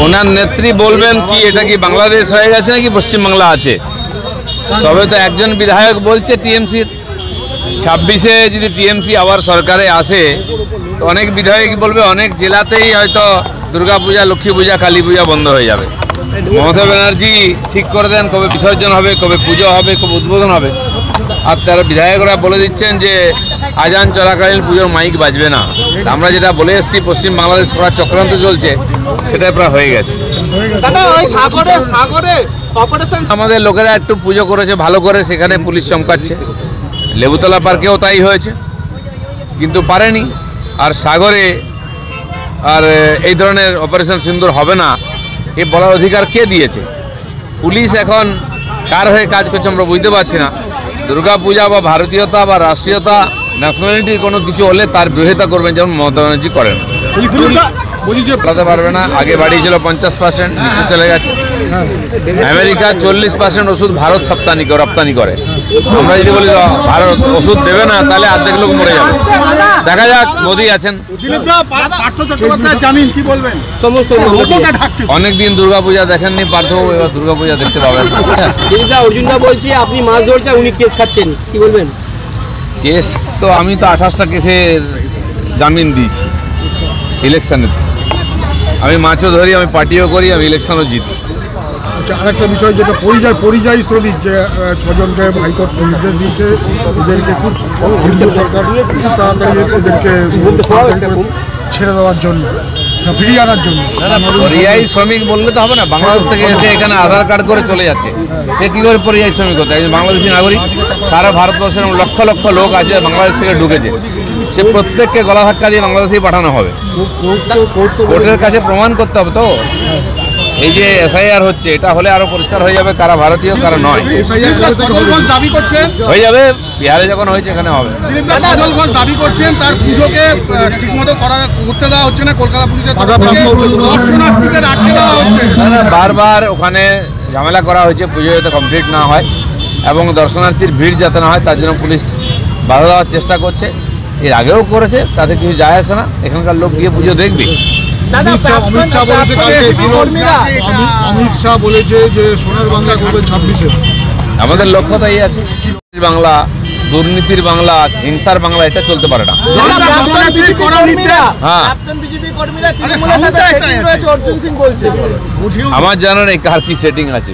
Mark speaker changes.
Speaker 1: ওনার নেত্রী বলবেন কি এটা কি বাংলাদেশ হয়ে গেছে নাকি পশ্চিমবাংলা আছে? সবে তো একজন বিধায়ক বলছে টিএমসির 26-এ যদি টিএমসি আবার সরকারে আসে তো অনেক বিধায়ক বলবে অনেক জেলাতেই হয়তো দুর্গাপূজা, লক্ষ্মী পূজা, কালী পূজা বন্ধ হয়ে যাবে। মমতা ব্যানার্জি ঠিক করে দেন কবে বিসর্জন হবে, কবে পুজো হবে, কবে উদ্বোধন হবে। আর তারা বিধায়করা বলে দিচ্ছেন যে আজান চলাকালীন পুজোর মাইক বাজবে না। আমরা যেটা বলে এসেছি পশ্চিম বাংলাদেশ প্রায় চক্রান্ত চলছে, সেটা প্রায় হয়ে গেছে। আমাদের লোকেরা একটু পুজো করেছে ভালো করে, সেখানে পুলিশ চমকাচ্ছে। লেবুতলা পার্কেও তাই হয়েছে, কিন্তু পারেনি। আর সাগরে আর এই ধরনের অপারেশন সিন্দুর হবে না এ বলার অধিকার কে দিয়েছে? পুলিশ এখন কার হয়ে কাজ করছে আমরা বুঝতে পারছি না। দুর্গাপূজা বা ভারতীয়তা বা রাষ্ট্রীয়তা, ন্যাশনালিটির কোনো কিছু হলে তার বিরোধিতা করবেন, যেমন মমতা ব্যানার্জি করেন। বলাতে পারবে না, আগে বাড়িয়েছিল 50%, নিচে চলে গেছে। আমেরিকা 40% ওষুধ ভারত রপ্তানি করে। আমরা যদি বলি ভারত ওষুধ দেবে না, তাহলে অর্ধেক লোক মরে যাবে। দেখা যাক, মোদি আছেন। অনেকদিন দুর্গাপূজা দেখেননি পার্থ, এবার দুর্গাপূজা দেখতে পাবেন।
Speaker 2: অর্জুনদা বলছে আপনি মাছ ধরছেন, উনি কেস খাচ্ছেন, কি বলবেন?
Speaker 1: কেস তো আমি তো 28টা কেসের জামিন দিয়েছি ইলেকশনে। আমি মাছও ধরি, আমি পার্টিও করি, আমি ইলেকশনও জিতি।
Speaker 3: আরেকটা বিষয় যেটা পরিযায়ী শ্রমিক যে 6 জনকে হাইকোর্ট নির্দেশ দিয়েছে, এদেরকে খুব কেন্দ্রীয় সরকার খুব তাড়াতাড়ি এদেরকে ছেড়ে দেওয়ার জন্য, ফিরিয়ে আনার জন্য।
Speaker 1: পরিযায়ী শ্রমিক বললে তো হবে না। বাংলাদেশ থেকে এসে এখানে আধার কার্ড করে চলে যাচ্ছে, সে কী করে পরিযায়ী শ্রমিক হতে? একজন বাংলাদেশি নাগরিক। সারা ভারতবর্ষের লক্ষ লক্ষ লোক আছে বাংলাদেশ থেকে ঢুকেছে, সে প্রত্যেককে গলা ধাক্কা দিয়ে বাংলাদেশেই পাঠানো হবে। কোর্টের কাছে প্রমাণ করতে হবে তো। এই যে এসআইআর হচ্ছে, এটা হলে আরো পরিষ্কার হয়ে যাবে কারা ভারতীয় কারা নয়। হয়ে যাবে, বিহারে যখন হয়েছে এখানে হবে।
Speaker 3: দাবি করছেন তার পুজোকে ঠিকমতো করতে দেওয়া হচ্ছে না, কলকাতা পুলিশের
Speaker 1: বারবার ওখানে ঝামেলা করা হয়েছে পুজো যাতে কমপ্লিট না হয় এবং দর্শনার্থীর ভিড় যাতে না হয়, তার জন্য পুলিশ বাধা দেওয়ার চেষ্টা করছে। এর আগেও করেছে, তাতে কিছু যায় আসে না। এখানকার লোক গিয়ে পুজো দেখবে।
Speaker 3: অমিত শাহ বলেছে যে সোনার বাংলা করবে 26-এ।
Speaker 1: আমাদের লক্ষ্য তাই আছে। বাংলা, দুর্নীতির বাংলা, হিংসার বাংলা, এটা চলতে পারে না। আমার জানা নেই কার কি সেটিং আছে।